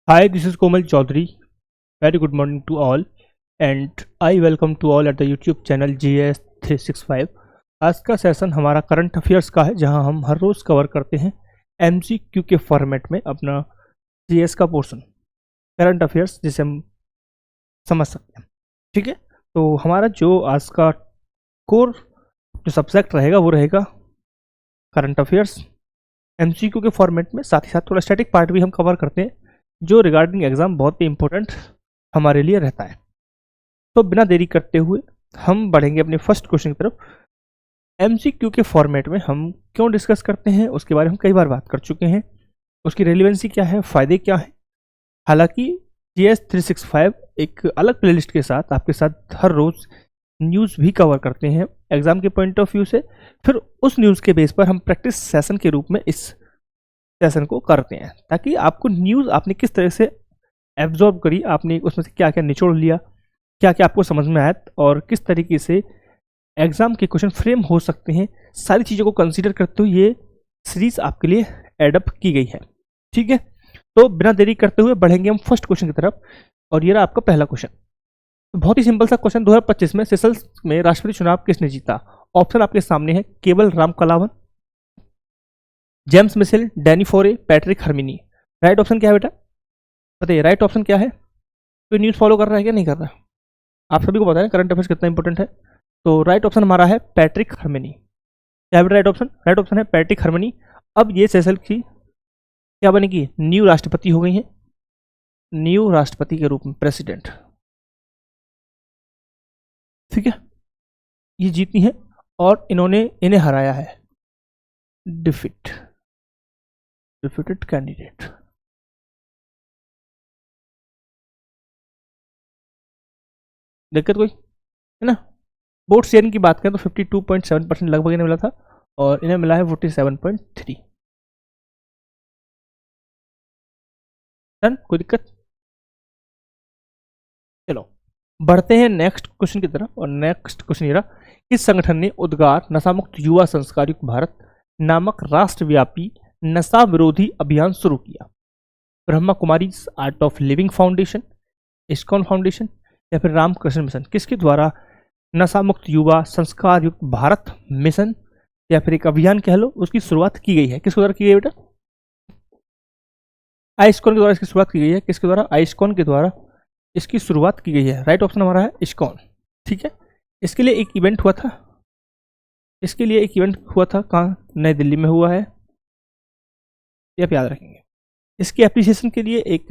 Hi, this is Komal Chaudhary. Very good morning to all, and I welcome to all at the YouTube channel GS 365। आज का session हमारा current affairs का है, जहां हम हर रोज cover करते हैं MCQ के फॉर्मेट में अपना GS का पोर्शन, करंट अफेयर्स जिसे हम समझ सकते हैं। ठीक है, तो हमारा जो आज का कोर जो सब्जेक्ट रहेगा वो रहेगा करंट अफेयर्स MCQ के फॉर्मेट में। साथ ही साथ थोड़ा स्टैटिक पार्ट भी हम कवर करते हैं, जो रिगार्डिंग एग्जाम बहुत ही इंपॉर्टेंट हमारे लिए रहता है। तो बिना देरी करते हुए हम बढ़ेंगे अपने फर्स्ट क्वेश्चन की तरफ। MCQ के फॉर्मेट में हम क्यों डिस्कस करते हैं उसके बारे में हम कई बार बात कर चुके हैं। उसकी रेलिवेंसी क्या है, फ़ायदे क्या हैं। हालांकि GS 365 एक अलग प्लेलिस्ट के साथ आपके साथ हर रोज़ न्यूज़ भी कवर करते हैं एग्ज़ाम के पॉइंट ऑफ व्यू से। फिर उस न्यूज़ के बेस पर हम प्रैक्टिस सेशन के रूप में इस सेशन को करते हैं, ताकि आपको न्यूज़ आपने किस तरह से एब्जॉर्ब करी, आपने उसमें से क्या क्या निचोड़ लिया, क्या क्या आपको समझ में आया और किस तरीके से एग्ज़ाम के क्वेश्चन फ्रेम हो सकते हैं, सारी चीज़ों को कंसीडर करते हुए ये सीरीज आपके लिए एडअप की गई है। ठीक है, तो बिना देरी करते हुए बढ़ेंगे हम फर्स्ट क्वेश्चन की तरफ। और ये रहा आपका पहला क्वेश्चन। बहुत ही सिंपल सा क्वेश्चन। 2025 में सेशल्स में राष्ट्रपति चुनाव किसने जीता? ऑप्शन आपके सामने है। केवल राम कलावन, जेम्स मिशेल, डैनी फोरे, पैट्रिक हर्मिनी। राइट ऑप्शन क्या है बेटा, बताइए राइट ऑप्शन क्या है। तो न्यूज़ फॉलो कर रहा है क्या नहीं कर रहा? आप सभी को पता है करंट अफेयर्स कितना इंपॉर्टेंट है। तो राइट ऑप्शन हमारा है पैट्रिक हर्मिनी। क्या है राइट ऑप्शन? राइट ऑप्शन है पैट्रिक हर्मिनी। अब ये सेशल की क्या बनेगी? न्यू राष्ट्रपति हो गई है, न्यू राष्ट्रपति के रूप में प्रेसिडेंट। ठीक है, ये जीती है और इन्हें हराया है। Defeated candidate. दिक्कत कोई है ना? वोट शेयरिंग की बात करें तो 52.7% लगभग इन्हें मिला था और इन्हें मिला है 47.3। डन, कोई दिक्कत? चलो बढ़ते हैं नेक्स्ट क्वेश्चन की तरफ। और नेक्स्ट क्वेश्चन ये रहा। किस संगठन ने उद्गार नशामुक्त युवा संस्कार युक्त भारत नामक राष्ट्रव्यापी नशा विरोधी अभियान शुरू किया? Brahma Kumari art of living foundation, ISKCON foundation या फिर रामकृष्ण मिशन? किसके द्वारा नशा मुक्त युवा संस्कार युक्त भारत मिशन या फिर एक अभियान कह लो, उसकी शुरुआत की गई है? किसके द्वारा की गई है बेटा? आइस्कॉन के द्वारा इसकी शुरुआत की गई है। किसके द्वारा? आइस्कॉन के द्वारा इसकी शुरुआत की गई है। राइट ऑप्शन हमारा है इस्कॉन। ठीक है, इसके लिए एक इवेंट हुआ था। इसके लिए एक इवेंट हुआ था, कहाँ? नई दिल्ली में हुआ है, ये आप याद रखेंगे। इसके एप्रिसिएशन के लिए एक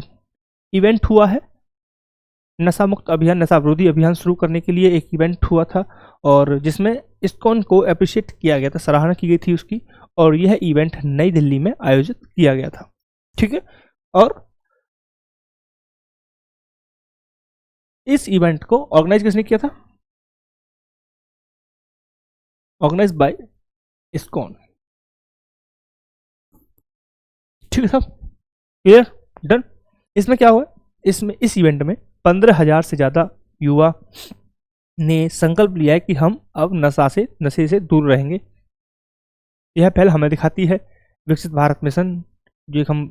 इवेंट हुआ है। नशा मुक्त अभियान, नशा विरोधी अभियान शुरू करने के लिए एक इवेंट हुआ था और जिसमें इस्कॉन को अप्रिशिएट किया गया था, सराहना की गई थी उसकी। और यह इवेंट नई दिल्ली में आयोजित किया गया था। ठीक है, और इस इवेंट को ऑर्गेनाइज किसने किया था? Organise by ISKCON. ठीक है साहब, क्लियर, डन। इसमें क्या हुआ? इसमें इस इवेंट में 15,000 से ज़्यादा युवा ने संकल्प लिया है कि हम अब नशे से दूर रहेंगे। यह पहल हमें दिखाती है विकसित भारत मिशन, जो हम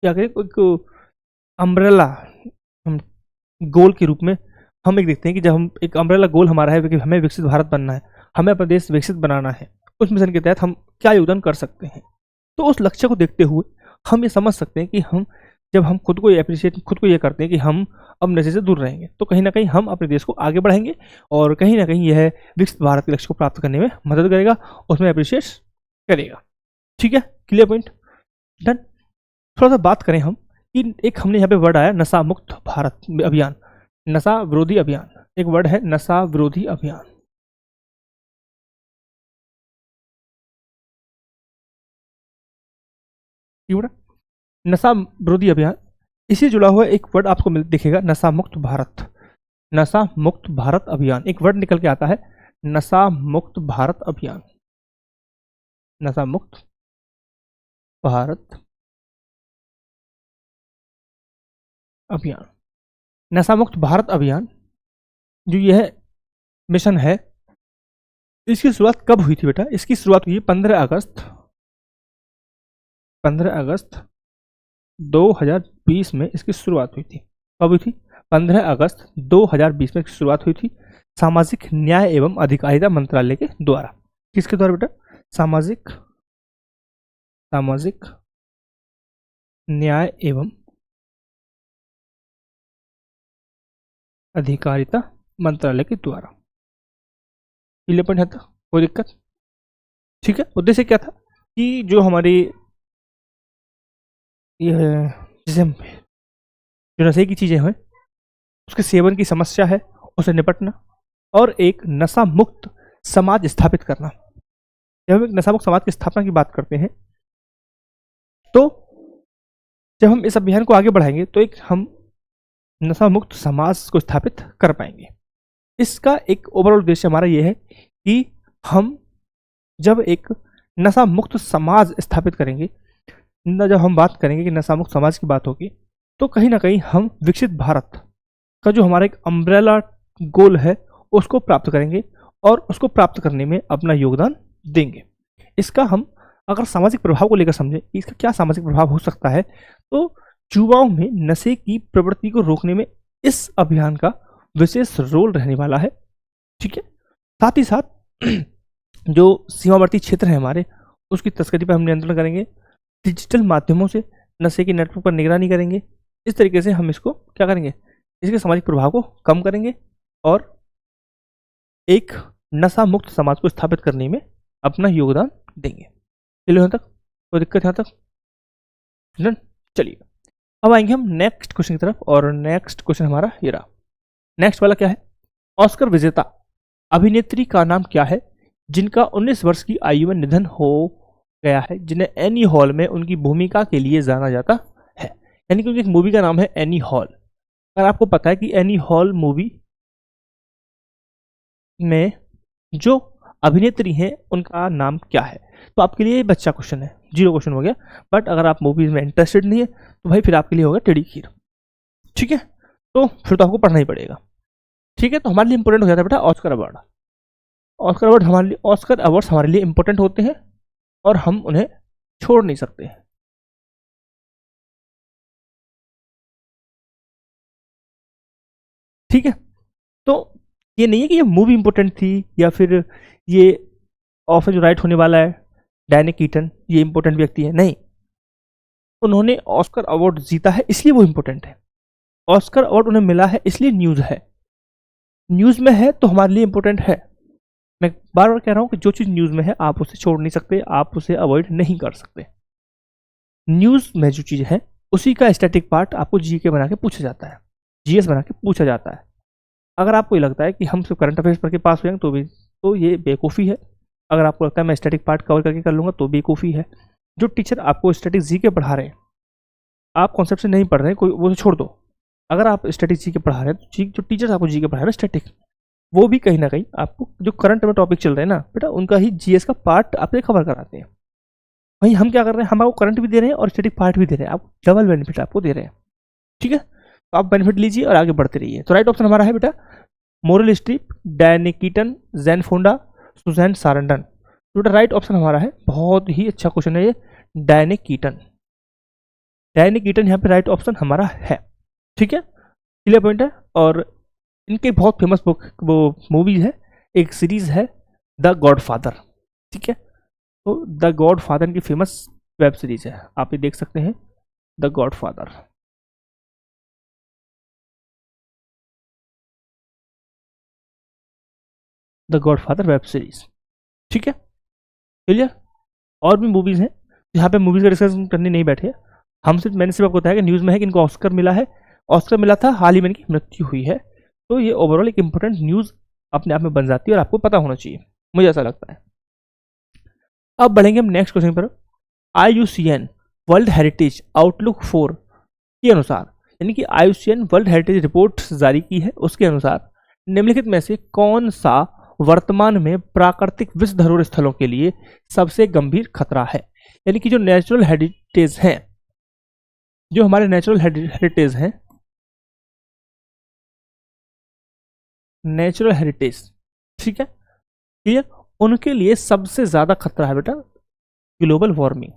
क्या करें, एक अम्ब्रेला हम गोल के रूप में हम एक देखते हैं कि जब हम एक अम्ब्रेला गोल हमारा है कि हमें विकसित भारत बनना है, हमें अपना देश विकसित बनाना है, उस मिशन के तहत हम क्या योगदान कर सकते हैं। तो उस लक्ष्य को देखते हुए हम ये समझ सकते हैं कि हम जब हम खुद को खुद को ये करते हैं कि हम अब नशे से दूर रहेंगे, तो कहीं ना कहीं हम अपने देश को आगे बढ़ाएंगे और कहीं ना कहीं यह विकसित भारत के लक्ष्य को प्राप्त करने में मदद करेगा, उसमें अप्रिशिएट करेगा। ठीक है, क्लियर पॉइंट, डन। थोड़ा सा बात करें हम कि एक हमने यहाँ पे वर्ड आया नशा मुक्त भारत अभियान, नशा विरोधी अभियान। एक वर्ड है नशा विरोधी अभियान। नशा विरोधी अभियान, इसी जुड़ा हुआ एक वर्ड आपको दिखेगा, नशा मुक्त भारत। नशा मुक्त भारत अभियान एक वर्ड निकल के आता है, नशा मुक्त भारत अभियान। नशा मुक्त भारत अभियान, नशा मुक्त भारत अभियान जो यह मिशन है, इसकी शुरुआत कब हुई थी बेटा? इसकी शुरुआत हुई 15 अगस्त 2020 में इसकी शुरुआत हुई थी। कब हुई थी? 15 अगस्त 2020 में इसकी शुरुआत हुई थी सामाजिक न्याय एवं अधिकारिता मंत्रालय के द्वारा। किसके द्वारा बेटा? सामाजिक न्याय एवं अधिकारिता मंत्रालय के द्वारा। क्लियर पॉइंट है? था कोई दिक्कत? ठीक है। उद्देश्य क्या था कि जो हमारी ये जैसे जो नशे की चीजें हैं उसके सेवन की समस्या है उसे निपटना और एक नशा मुक्त समाज स्थापित करना। जब हम एक नशा मुक्त समाज की स्थापना की बात करते हैं तो जब हम इस अभियान को आगे बढ़ाएंगे तो एक हम नशा मुक्त समाज को स्थापित कर पाएंगे। इसका एक ओवरऑल उद्देश्य हमारा यह है कि हम जब एक नशा मुक्त समाज स्थापित करेंगे, जब हम बात करेंगे कि नशा मुक्त समाज की बात होगी तो कहीं ना कहीं हम विकसित भारत का जो हमारा एक अम्ब्रेला गोल है उसको प्राप्त करेंगे और उसको प्राप्त करने में अपना योगदान देंगे। इसका हम अगर सामाजिक प्रभाव को लेकर समझें, इसका क्या सामाजिक प्रभाव हो सकता है, तो युवाओं में नशे की प्रवृत्ति को रोकने में इस अभियान का विशेष रोल रहने वाला है। ठीक है। साथ ही साथ जो सीमावर्ती क्षेत्र है हमारे उसकी तस्करी पर हम नियंत्रण करेंगे, डिजिटल माध्यमों से नशे की नेटवर्क पर निगरानी करेंगे। इस तरीके से हम इसको क्या करेंगे, इसके सामाजिक प्रभाव को कम करेंगे और एक नशा मुक्त समाज को स्थापित करने में अपना योगदान देंगे। चलिए यहाँ तक कोई दिक्कत? यहाँ तक चलिए अब आएंगे हम नेक्स्ट क्वेश्चन की तरफ और नेक्स्ट क्वेश्चन हमारा ये रहा। नेक्स्ट वाला क्या है? ऑस्कर विजेता अभिनेत्री का नाम क्या है जिनका 19 वर्ष की आयु में निधन हो गया है, जिन्हें एनी हॉल में उनकी भूमिका के लिए जाना जाता है। यानी कि उनकी एक मूवी का नाम है एनी हॉल। अगर आपको पता है कि एनी हॉल मूवी में जो अभिनेत्री हैं उनका नाम क्या है, तो आपके लिए बच्चा क्वेश्चन है, 0 क्वेश्चन हो गया। बट अगर आप मूवीज में इंटरेस्टेड नहीं है तो भाई फिर आपके लिए होगा टेढ़ी खीर। ठीक है, तो फिर तो आपको पढ़ना ही पड़ेगा। ठीक है, तो हमारे लिए इंपॉर्टेंट हो जाता है बेटा ऑस्कर अवार्ड। ऑस्कर अवार्ड्स हमारे लिए इंपॉर्टेंट होते हैं और हम उन्हें छोड़ नहीं सकते हैं। ठीक है, तो ये नहीं है कि ये मूवी इंपॉर्टेंट थी या फिर ये ऑफर जो राइट होने वाला है डैनी कीटन ये इंपॉर्टेंट व्यक्ति है, नहीं। उन्होंने ऑस्कर अवार्ड जीता है इसलिए वो इंपॉर्टेंट है। ऑस्कर अवार्ड उन्हें मिला है इसलिए न्यूज है, न्यूज में है तो हमारे लिए इंपॉर्टेंट है। मैं बार बार कह रहा हूं कि जो चीज न्यूज में है आप उसे छोड़ नहीं सकते, आप उसे अवॉइड नहीं कर सकते। न्यूज में जो चीज है उसी का स्टैटिक पार्ट आपको जीके बना के पूछा जाता है, जीएस बना के पूछा जाता है। अगर आपको ये लगता है कि हम सिर्फ करंट अफेयर्स पढ़ के पास हो जाएंगे तो ये बेवकूफ़ी है। अगर आपको लगता है मैं स्टैटिक पार्ट कवर करके कर लूँगा तो बेवकूफ़ी है। जो टीचर आपको स्टैटिक जीके पढ़ा रहे हैं, आप कॉन्सेप्ट से नहीं पढ़ रहे हैं, कोई वो छोड़ दो। अगर आप स्टैटिक जीके पढ़ा रहे हैं तो जो टीचर आपको जीके पढ़ा रहे हैं स्टैटिक, वो भी कहीं ना कहीं आपको जो करंट में टॉपिक चल रहे हैं ना बेटा उनका ही जीएस का पार्ट आपसे कवर कराते हैं। वहीं हम क्या कर रहे हैं, हम आपको करंट भी दे रहे हैं और स्टैटिक पार्ट भी दे रहे हैं, आप डबल बेनिफिट आपको दे रहे हैं। ठीक है, तो आप बेनिफिट लीजिए और आगे बढ़ते रहिए। तो राइट ऑप्शन हमारा है बेटा Meryl Streep, Diane Keaton, Jane Fonda, Susan Sarandon. तो बेटा राइट ऑप्शन हमारा है, बहुत ही अच्छा क्वेश्चन है ये, डैनी कीटन। डैनी कीटन यहाँ पे राइट ऑप्शन हमारा है। ठीक है, क्लियर पॉइंट है। और इनके बहुत फेमस बुक वो मूवीज है, एक सीरीज है द गॉडफादर। ठीक है, तो द गॉडफादर की फेमस वेब सीरीज है, आप ये देख सकते हैं the godfather. The godfather web series. ठीक है, क्लियर। और भी मूवीज हैं, यहाँ पे मूवीज का डिस्कशन करने नहीं बैठे हम, सिर्फ मैंने सिर्फ आपको बताया कि न्यूज़ में है कि इनको ऑस्कर मिला है, ऑस्कर मिला था, हाल ही में इनकी मृत्यु हुई है। तो ये ओवरऑल एक इंपॉर्टेंट न्यूज़ अपने आप में बन जाती है और आपको पता होना चाहिए, मुझे ऐसा लगता है। अब बढ़ेंगे हम नेक्स्ट क्वेश्चन पर। IUCN वर्ल्ड हेरिटेज आउटलुक 4 के अनुसार, यानी कि IUCN वर्ल्ड हेरिटेज रिपोर्ट जारी की है, उसके अनुसार निम्नलिखित में से कौन सा वर्तमान में प्राकृतिक विश्व धरोहर स्थलों के लिए सबसे गंभीर खतरा है। यानी कि जो नेचुरल हेरिटेज हैं, जो हमारे नेचुरल हेरिटेज हैं, नेचुरल हेरिटेज, ठीक है क्लियर, उनके लिए सबसे ज्यादा खतरा है बेटा ग्लोबल वार्मिंग।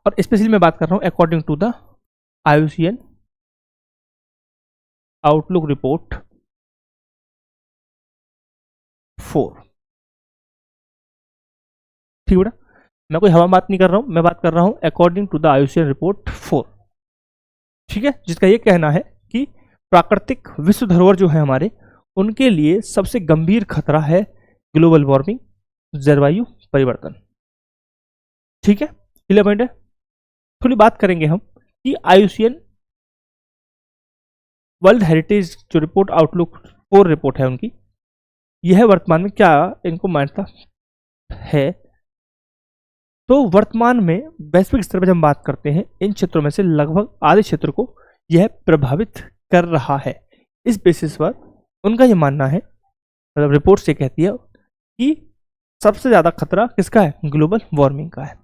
और स्पेशली मैं बात कर रहा हूं according to the IUCN outlook report 4। ठीक है बेटा, मैं कोई हवा बात नहीं कर रहा हूं, मैं बात कर रहा हूं according to the IUCN report 4। ठीक है, जिसका ये कहना है कि प्राकृतिक विश्व धरोहर जो है हमारे, उनके लिए सबसे गंभीर खतरा है ग्लोबल वार्मिंग, जलवायु परिवर्तन। ठीक है, क्लियर पॉइंट है। थोड़ी बात करेंगे हम कि IUCN वर्ल्ड हेरिटेज जो रिपोर्ट आउटलुक 4 रिपोर्ट है उनकी, यह वर्तमान में क्या इनको मान्यता है। तो वर्तमान में वैश्विक स्तर पर जब हम बात करते हैं, इन क्षेत्रों में से लगभग आधे क्षेत्र को यह प्रभावित कर रहा है। इस बेसिस पर उनका यह मानना है, मतलब रिपोर्ट से कहती है कि सबसे ज्यादा खतरा किसका है, ग्लोबल वार्मिंग का है।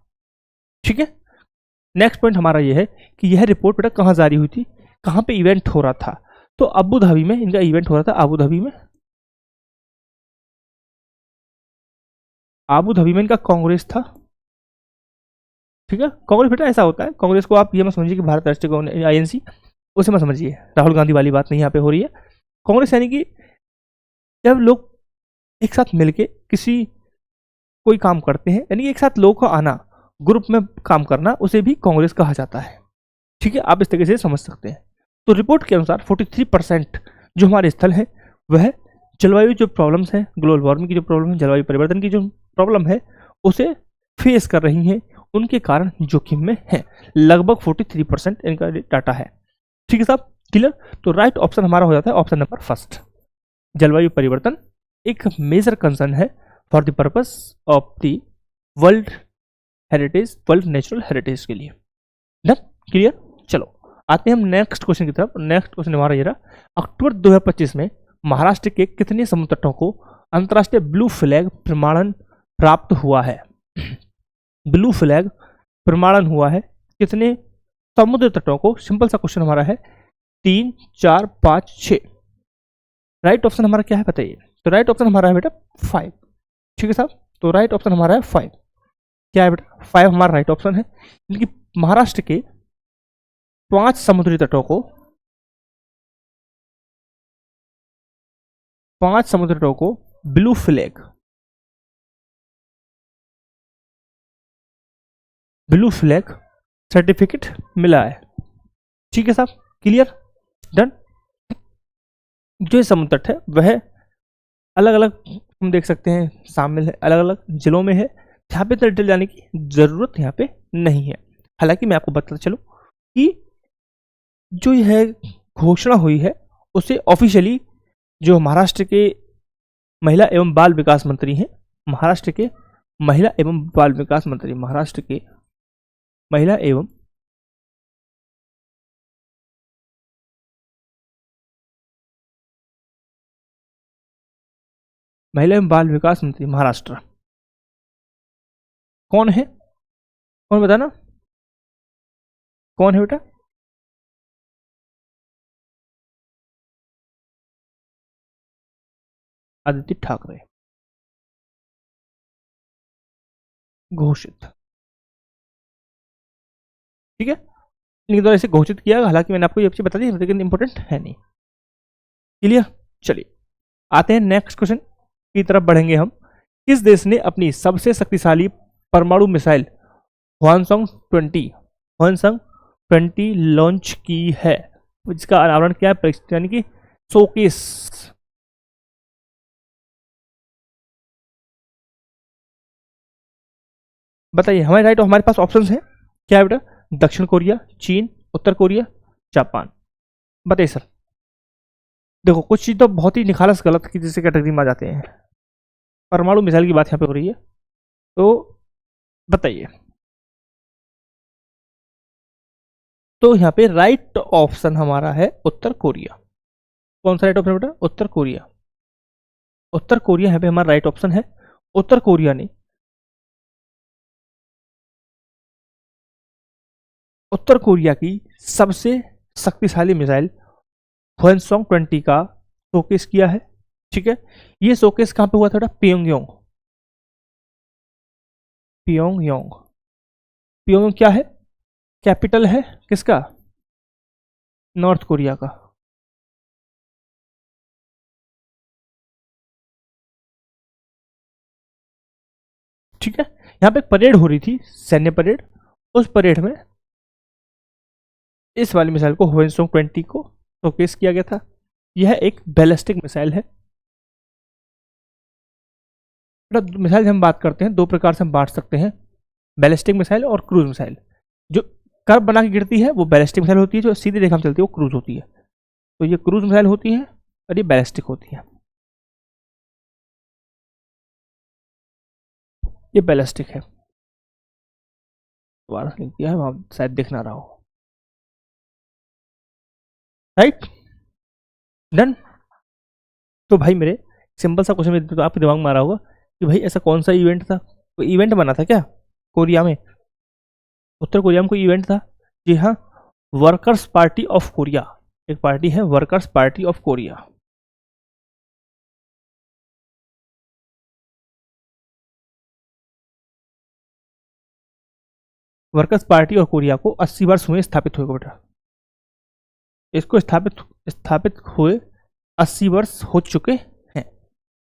ठीक है, नेक्स्ट पॉइंट हमारा यह है कि यह रिपोर्ट बेटा कहाँ जारी हुई थी, कहाँ पे इवेंट हो रहा था। तो अबू धाबी में इनका इवेंट हो रहा था, अबू धाबी में। अबू धाबी में इनका कांग्रेस था। ठीक है, कांग्रेस बेटा ऐसा होता है, कांग्रेस को आप ये मत समझिए कि भारत राष्ट्रीय INC, उसे मत समझिए, राहुल गांधी वाली बात नहीं यहाँ पे हो रही है। कांग्रेस यानी कि जब लोग एक साथ मिलके किसी कोई काम करते हैं, यानी एक साथ लोगों को आना, ग्रुप में काम करना, उसे भी कांग्रेस कहा जाता है। ठीक है, आप इस तरीके से समझ सकते हैं। तो रिपोर्ट के अनुसार 43% जो हमारे स्थल है वह जलवायु जो प्रॉब्लम्स हैं, ग्लोबल वार्मिंग की जो प्रॉब्लम है, जलवायु परिवर्तन की जो प्रॉब्लम है, उसे फेस कर रही हैं, उनके कारण जोखिम में है। लगभग 43% इनका डाटा है। ठीक है साहब, क्लियर। तो राइट ऑप्शन हमारा हो जाता है ऑप्शन नंबर फर्स्ट। जलवायु परिवर्तन एक मेजर कंसर्न है for the purpose of the world heritage, world natural heritage के लिए। Done, clear. चलो आते हैं हम नेक्स्ट क्वेश्चन की तरफ। नेक्स्ट क्वेश्चन हमारा ये रहा, अक्टूबर 2025 में महाराष्ट्र के कितने समुद्र तटों को अंतर्राष्ट्रीय ब्लू फ्लैग प्रमाणन प्राप्त हुआ है। ब्लू फ्लैग प्रमाणन हुआ है कितने समुद्र तटों को। सिंपल सा क्वेश्चन हमारा है, 3, 4, 5, 6। राइट ऑप्शन हमारा क्या है बताइए। तो राइट ऑप्शन हमारा है बेटा 5। ठीक है साहब, तो राइट ऑप्शन हमारा है 5। क्या है बेटा, 5 हमारा राइट ऑप्शन है। इनकी महाराष्ट्र के 5 समुद्री तटों को, 5 समुद्री तटों को blue flag, blue flag certificate मिला है। ठीक है साहब, क्लियर, डन। जो ये समुद्र तट है वह अलग अलग हम देख सकते हैं शामिल है, अलग अलग जिलों में है। यहाँ पे डिटेल जाने की जरूरत यहाँ पे नहीं है। हालांकि मैं आपको बताता चलूं कि जो यह घोषणा हुई है उसे ऑफिशियली जो महाराष्ट्र के महिला एवं बाल विकास मंत्री हैं, महाराष्ट्र के महिला एवं बाल विकास मंत्री, महाराष्ट्र के महिला एवं बाल विकास मंत्री महाराष्ट्र कौन है, कौन बताना, कौन है बेटा। आदित्य ठाकरे घोषित। ठीक है, इनके द्वारा इसे घोषित किया, हालांकि मैंने आपको ये चीज बता दी लेकिन इंपॉर्टेंट है नहीं। क्लियर, चलिए आते हैं नेक्स्ट क्वेश्चन की तरफ बढ़ेंगे हम। किस देश ने अपनी सबसे शक्तिशाली परमाणु मिसाइल ह्वानसंग 20 लॉन्च की है, जिसका अनावरण क्या है, यानी कि शोकेस। बताइए हमारे राइट, हमारे पास ऑप्शंस हैं क्या है बेटा, दक्षिण कोरिया, चीन, उत्तर कोरिया, जापान। बताइए सर। देखो कुछ चीज तो बहुत ही निखालस गलत की जैसे कैटेगरी में आ जाते हैं। परमाणु मिसाइल की बात यहाँ पे हो रही है, तो बताइए। तो यहाँ पे राइट ऑप्शन हमारा है उत्तर कोरिया। कौन सा राइट ऑप्शन बेटा, उत्तर कोरिया। उत्तर कोरिया यहाँ पे हमारा राइट ऑप्शन है। उत्तर कोरिया ने उत्तर कोरिया की सबसे शक्तिशाली मिसाइल ह्वानसंग 20 का शोकेस किया है। ठीक है, ये शोकेस कहां पे हुआ था, प्योंगयांग। प्योंगयांग, प्योंगयांग क्या है, कैपिटल है किसका? नॉर्थ कोरिया का। ठीक है, यहाँ पे एक परेड हो रही थी, सैन्य परेड। उस परेड में इस वाली मिसाइल को ह्वेनसोंग 20 को शोकेस किया गया था। यह एक बैलिस्टिक मिसाइल है। मिसाइल हम बात करते हैं, दो प्रकार से हम बांट सकते हैं, बैलिस्टिक मिसाइल और क्रूज मिसाइल। जो कर्व बना के गिरती है वो बैलिस्टिक मिसाइल होती है, जो सीधी रेखा में चलती है वो क्रूज होती है। तो ये क्रूज मिसाइल होती है और ये बैलिस्टिक होती है। ये बैलिस्टिक है। दोबारा लिख दिया है, वहां शायद दिख ना रहा हो। Right, done. तो भाई मेरे सिंपल सा क्वेश्चन तो आपके दिमाग में आ रहा होगा कि भाई ऐसा कौन सा इवेंट था, कोई इवेंट बना था क्या कोरिया में? उत्तर कोरिया में कोई इवेंट था? जी हाँ, वर्कर्स पार्टी ऑफ कोरिया। एक पार्टी है workers party of Korea. Workers party of Korea को 80 वर्ष हुए स्थापित हुए बेटा। इसको स्थापित स्थापित हुए 80 वर्ष हो चुके हैं।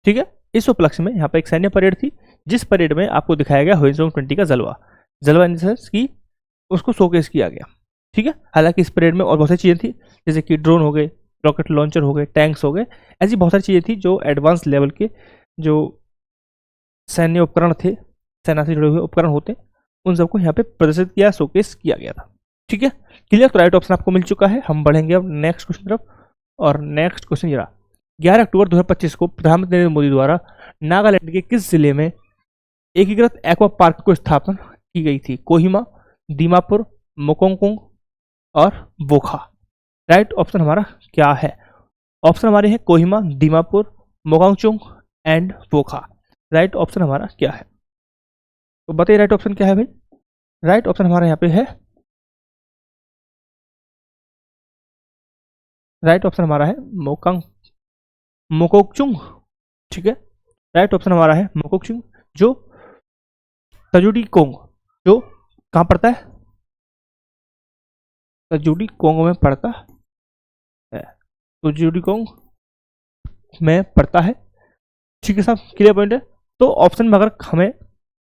ठीक है, इस उपलक्ष्य में यहाँ पर एक सैन्य परेड थी, जिस परेड में आपको दिखाया गया ह्वेनसोंग 20 का जलवा। जलवा इन सेंस की उसको शोकेस किया गया। ठीक है, हालांकि इस परेड में और बहुत सारी चीज़ें थी, जैसे कि ड्रोन हो गए, रॉकेट लॉन्चर हो गए, टैंक्स हो गए, ऐसी बहुत सारी चीज़ें थी जो एडवांस लेवल के जो सैन्य उपकरण थे, सेना से जुड़े हुए उपकरण होते, उन सबको यहाँ पे प्रदर्शित किया, शोकेस किया गया था। ठीक है, क्लियर। तो राइट ऑप्शन आपको मिल चुका है। हम बढ़ेंगे अब नेक्स्ट क्वेश्चन तरफ। और नेक्स्ट क्वेश्चन ये रहा, 11 अक्टूबर 2025 को प्रधानमंत्री नरेंद्र मोदी द्वारा नागालैंड के किस जिले में एकीकृत एक्वा पार्क को स्थापना की गई थी? कोहिमा, दीमापुर, मोकोंगकुंग और वोखा। राइट ऑप्शन हमारा क्या है? ऑप्शन हमारे हैं Kohima, Dimapur, Mokokchung and Wokha. Right option हमारा क्या है? तो बताइए राइट ऑप्शन क्या है भाई? राइट ऑप्शन हमारा यहाँ पे है, राइट ऑप्शन हमारा है मोकोकचुंग। ठीक है, राइट ऑप्शन हमारा है मोकोकचुंग, जो तजुडी कोंग, जो कहाँ पड़ता है? तजुडी कोंग में पड़ता है। तजुडी कोंग में पड़ता है। ठीक है साहब, क्लियर पॉइंट है। तो ऑप्शन में अगर हमें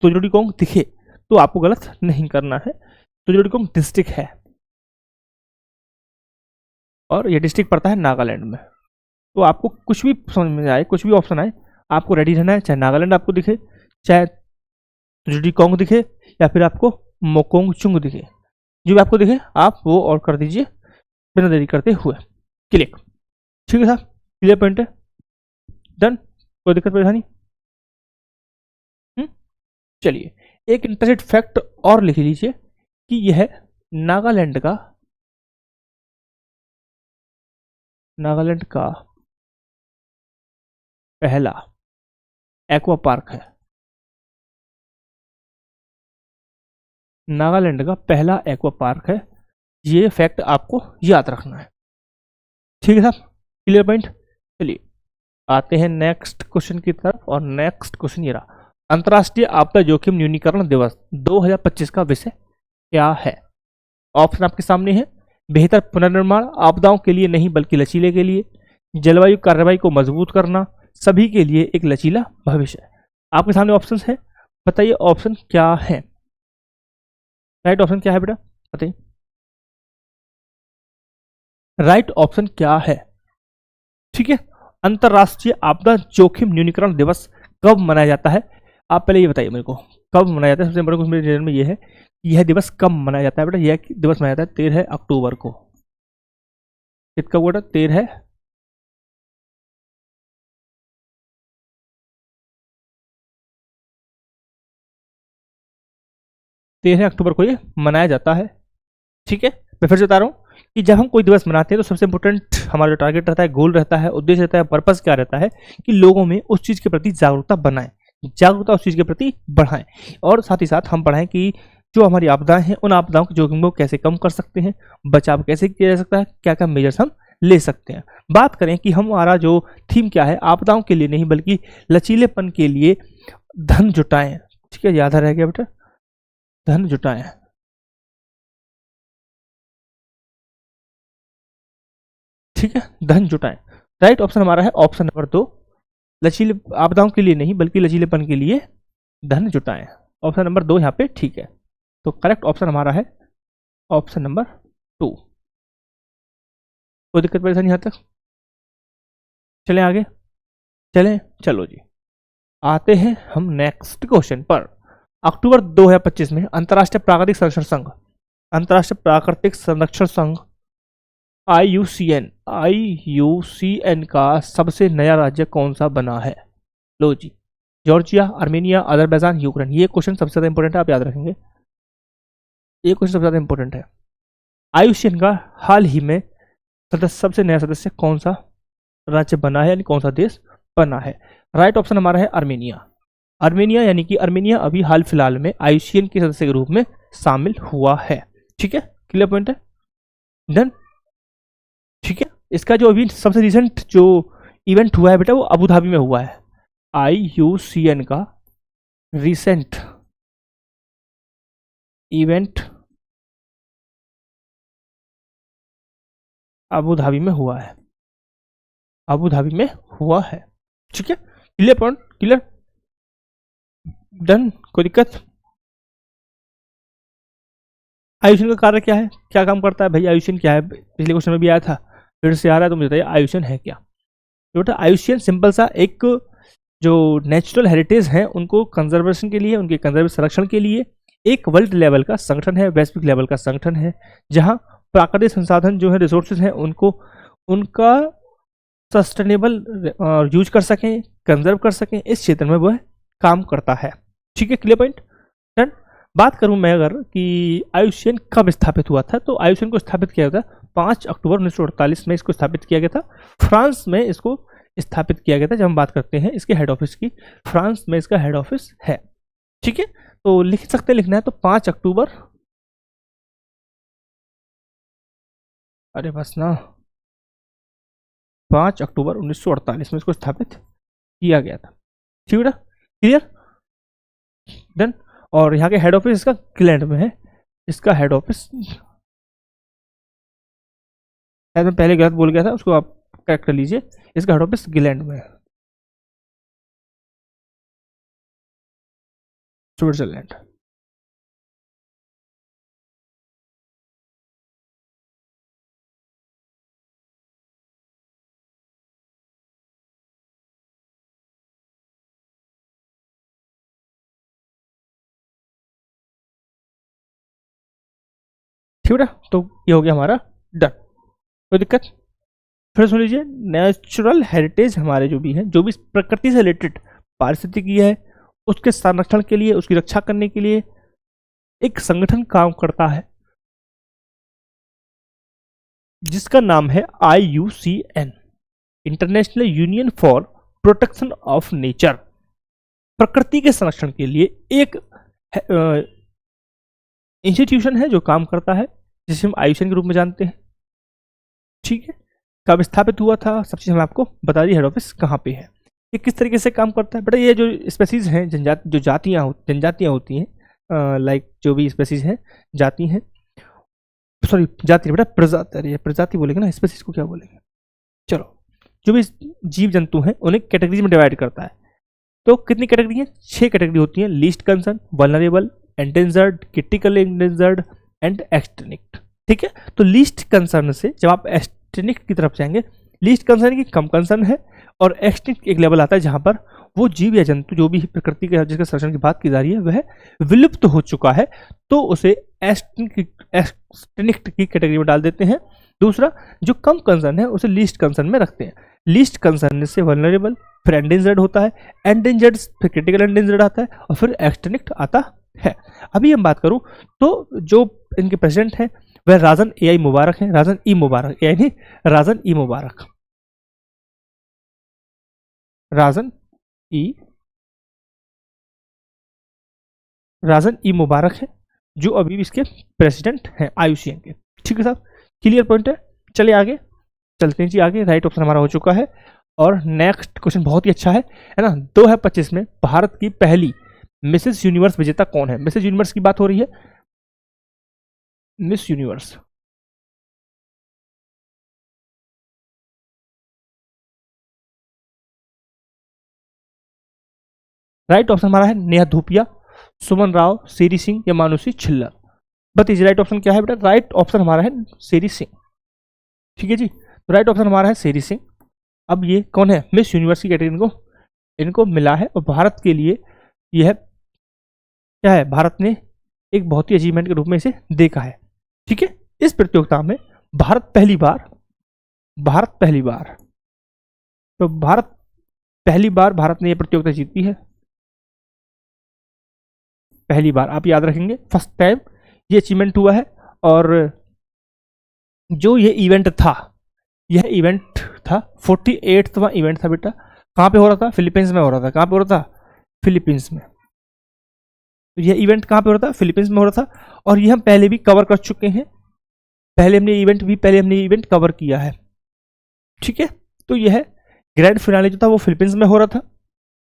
तजुडी कोंग दिखे तो आपको गलत नहीं करना है। तजुडी कोंग डिस्ट्रिक्ट है और ये डिस्ट्रिक्ट पड़ता है नागालैंड में। तो आपको कुछ भी समझ में आए, कुछ भी ऑप्शन आए, आपको रेडी रहना है। चाहे नागालैंड आपको दिखे, चाहे तजुडी कोंग दिखे, या फिर आपको मोकोंगचुंग दिखे, जो भी आपको दिखे आप वो और कर दीजिए बिना देरी करते हुए। क्लिक। ठीक है साहब, क्लियर पॉइंट है, डन। कोई दिक्कत परेशानी? चलिए, एक इंटरेस्टेड फैक्ट और लिख लीजिए कि यह नागालैंड का पहला एक्वा पार्क है। नागालैंड का पहला एक्वा पार्क है, ये फैक्ट आपको याद रखना है। ठीक है साहब, क्लियर पॉइंट। चलिए आते हैं नेक्स्ट क्वेश्चन की तरफ। और नेक्स्ट क्वेश्चन ये रहा, अंतर्राष्ट्रीय आपदा जोखिम न्यूनीकरण दिवस 2025 का विषय क्या है? ऑप्शन आपके सामने है, बेहतर पुनर्निर्माण, आपदाओं के लिए नहीं बल्कि लचीले के लिए, जलवायु कार्रवाई को मजबूत करना, सभी के लिए एक लचीला भविष्य। आपके सामने ऑप्शन है, बताइए ऑप्शन क्या है? राइट ऑप्शन क्या है बेटा, बताइए राइट ऑप्शन क्या है? ठीक है, अंतर्राष्ट्रीय आपदा जोखिम न्यूनीकरण दिवस कब मनाया जाता है? आप पहले ये बताइए मेरे को, कब मनाया जाता है? सबसे बड़ा कुछ मेरे नजर में ये है, यह दिवस कब मनाया जाता है बेटा? यह दिवस मनाया जाता है 13 अक्टूबर को। कितना हुआ? 13 अक्टूबर को ये मनाया जाता है। ठीक है, मैं फिर से बता रहा हूँ कि जब हम कोई दिवस मनाते हैं तो सबसे इंपॉर्टेंट हमारा जो टारगेट रहता है, गोल रहता है, उद्देश्य रहता है, पर्पस क्या रहता है कि लोगों में उस चीज़ के प्रति जागरूकता बनाएं, जागरूकता उस चीज़ के प्रति बढ़ाएं, और साथ ही साथ हम बढ़ाएं कि जो हमारी आपदाएं हैं उन आपदाओं के जोखिम को कैसे कम कर सकते हैं, बचाव कैसे किया जा सकता है, क्या क्या मेजर्स हम ले सकते हैं। बात करें कि हमारा जो थीम क्या है, आपदाओं के लिए नहीं बल्कि लचीलेपन के लिए धन जुटाएं। ठीक है, याद रह गया बेटा, धन जुटाएं। ठीक है, धन जुटाएं। राइट ऑप्शन हमारा है ऑप्शन नंबर 2, लचीले आपदाओं के लिए नहीं बल्कि लचीलेपन के लिए धन जुटाएं। ऑप्शन नंबर 2 यहाँ पे ठीक है। तो करेक्ट ऑप्शन हमारा है ऑप्शन नंबर 2। कोई दिक्कत परेशानी यहाँ तक? चलें आगे, चलें, चलो जी आते हैं हम नेक्स्ट क्वेश्चन पर। अक्टूबर 2025 में अंतर्राष्ट्रीय प्राकृतिक संरक्षण संघ, अंतर्राष्ट्रीय प्राकृतिक संरक्षण संघ IUCN का सबसे नया राज्य कौन सा बना है? लो जी, जॉर्जिया, आर्मेनिया, अजरबैजान, यूक्रेन। ये क्वेश्चन सबसे ज्यादा इंपॉर्टेंट है, आप याद रखेंगे, ये क्वेश्चन सबसे ज्यादा इंपॉर्टेंट है। IUCN का हाल ही में सबसे नया सदस्य कौन सा राज्य बना है, यानी कौन सा देश बना है? राइट ऑप्शन हमारा है आर्मेनिया। आर्मेनिया यानी कि आर्मेनिया अभी हाल फिलहाल में IUCN के सदस्य के रूप में शामिल हुआ है। ठीक है, क्लियर पॉइंट है, डन। ठीक है, इसका जो अभी सबसे रिसेंट जो इवेंट हुआ है बेटा वो अबू धाबी में हुआ है। IUCN का रिसेंट इवेंट अबू धाबी में हुआ है, अबू धाबी में हुआ है। ठीक है, क्लियर पॉइंट, क्लियर, डन, कोई दिक्कत? IUCN का कार्य क्या है, क्या काम करता है भाई? IUCN क्या है, पिछले क्वेश्चन में भी आया था, फिर से आ रहा है, तो मुझे बताइए IUCN है क्या? बेटा IUCN सिंपल सा एक जो नेचुरल हेरिटेज है उनको कंजर्वेशन के लिए, उनके कंजर्व संरक्षण के लिए एक वर्ल्ड लेवल का संगठन है, वैश्विक लेवल का संगठन है, जहां प्राकृतिक संसाधन जो है, रिसोर्सेज हैं, उनको उनका सस्टेनेबल यूज कर सकें, कंजर्व कर सकें, इस क्षेत्र में वह काम करता है। ठीक है, क्लियर पॉइंट, डन। बात करूं मैं अगर कि IUCN कब स्थापित हुआ था, तो IUCN को स्थापित किया गया था 5 अक्टूबर 1948 में, इसको स्थापित किया गया था। फ्रांस में इसको स्थापित किया गया था। जब हम बात करते हैं इसके हेड ऑफिस की, फ्रांस में इसका हेड ऑफिस है। ठीक है, तो लिख सकते हैं, लिखना है तो 5 अक्टूबर, अरे बस ना, 5 अक्टूबर 1948 में इसको स्थापित किया गया था। ठीक है, क्लियर, डन। और यहाँ के हेड ऑफिस इसका ग्लैंड में है, इसका हेड ऑफिस, शायद मैं पहले गलत बोल गया था, उसको आप करेक्ट कर लीजिए, इसका हेड ऑफिस ग्लैंड में है, स्विट्जरलैंड। ठीक है, तो ये हो गया हमारा डन, कोई दिक्कत? फिर सुन लीजिए, नेचुरल हेरिटेज हमारे जो भी है, जो भी प्रकृति से रिलेटेड पारिस्थितिकी है, उसके संरक्षण के लिए, उसकी रक्षा करने के लिए एक संगठन काम करता है जिसका नाम है IUCN, international union for protection of nature. प्रकृति के संरक्षण के लिए एक इंस्टीट्यूशन है जो काम करता है, जिसे हम IUCN के रूप में जानते हैं। ठीक है, कब स्थापित हुआ था, सब चीज हम आपको बता दी, हेड ऑफिस कहाँ पे है, ये किस तरीके से काम करता है। बेटा ये जो स्पेसीज हैं, जनजातियां होती हैं, लाइक जो भी स्पेसीज हैं, जाति हैं, सॉरी जाति बेटा, प्रजाति, प्रजाति बोलेंगे ना, स्पेसीज को क्या बोलेंगे, चलो, जो भी जीव जंतु हैं उन्हें कैटेगरीज में डिवाइड करता है। तो कितनी कैटेगरी है? 6 कैटेगरी होती है, least concern, vulnerable, endangered, critical endangered and extinct. ठीक है, तो लीस्ट कंसर्न से जब आप एक्सटिंक्ट की तरफ जाएंगे, लीस्ट कंसर्न की कम कंसर्न है, और एक्सटिंक्ट एक लेवल आता है जहां पर वो जीव या जंतु जो भी प्रकृति के जिसके संरक्षण की बात की जा रही है वह विलुप्त हो चुका है, तो उसे एक्सटिंक्ट की कैटेगरी में डाल देते हैं। दूसरा जो कम कंसर्न है उसे लीस्ट कंसर्न में रखते हैं। लीस्ट कंसर्न से वल्नरेबल, फिर एंडेंजर्ड होता है, एंडेंजर्ड फिर क्रिटिकल एंडेंजर्ड आता है, और फिर एक्सटिंक्ट आता है। अभी हम बात करूं तो जो इनके प्रेसिडेंट हैं वह राजन AI मुबारक हैं, राजन ई मुबारक, AI नहीं, राजन ई मुबारक, राजन ई मुबारक है, जो अभी भी इसके प्रेसिडेंट हैं IUCN के। ठीक है साहब, क्लियर पॉइंट है। चलिए आगे चलते हैं जी, आगे राइट ऑप्शन हमारा हो चुका है। और नेक्स्ट क्वेश्चन बहुत ही अच्छा है ना। 2025 में भारत की पहली मिसेस यूनिवर्स विजेता कौन है? मिसेस यूनिवर्स की बात हो रही है, मिस यूनिवर्स, राइट ऑप्शन हमारा है नेहा धूपिया, सुमन राव, सीरी सिंह या मानुषी छिल्लर। बताइए राइट ऑप्शन क्या है बेटा? राइट ऑप्शन हमारा है सीरी सिंह। ठीक है जी, तो राइट ऑप्शन हमारा है सीरी सिंह। अब ये कौन है? मिस यूनिवर्स की कैटेगरी इनको मिला है, और भारत के लिए यह क्या है? भारत ने एक बहुत ही अचीवमेंट के रूप में इसे देखा है। ठीक है, इस प्रतियोगिता में भारत पहली बार तो भारत ने यह प्रतियोगिता जीती है, पहली बार। आप याद रखेंगे, फर्स्ट टाइम ये अचीवमेंट हुआ है। और जो ये इवेंट था, यह इवेंट था 48वां इवेंट था बेटा। कहाँ पे हो रहा था? फिलीपींस में हो रहा था। कहाँ पे हो रहा था? फिलीपींस में। तो यह इवेंट कहाँ पे हो रहा था? फिलीपींस में हो रहा था। और ये हम पहले भी कवर कर चुके हैं, पहले हमने इवेंट कवर किया है। ठीक है, तो यह ग्रैंड फिनाले जो था वो फिलीपींस में हो रहा था,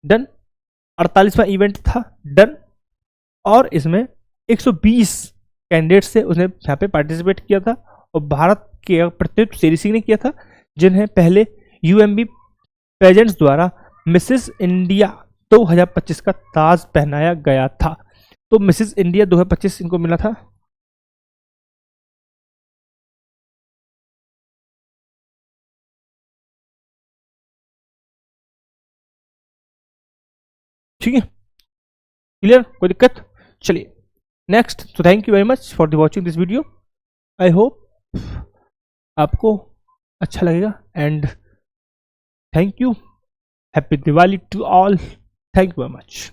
डन। 48वां इवेंट था, डन। और इसमें 120 कैंडिडेट से उसने यहाँ पे पार्टिसिपेट किया था, और भारत के प्रतिनिधित्व सीरी सिंह ने किया था, जिन्हें पहले यूएमबी पेजेंट्स द्वारा मिसेस इंडिया 2025 का ताज पहनाया गया था। तो मिसेस इंडिया 2025 इनको मिला था। ठीक है, क्लियर? कोई दिक्कत? चलिए नेक्स्ट। तो thank you very much for the watching this video. I hope आपको अच्छा लगेगा, and thank you. Happy Diwali to all. Thank you very much.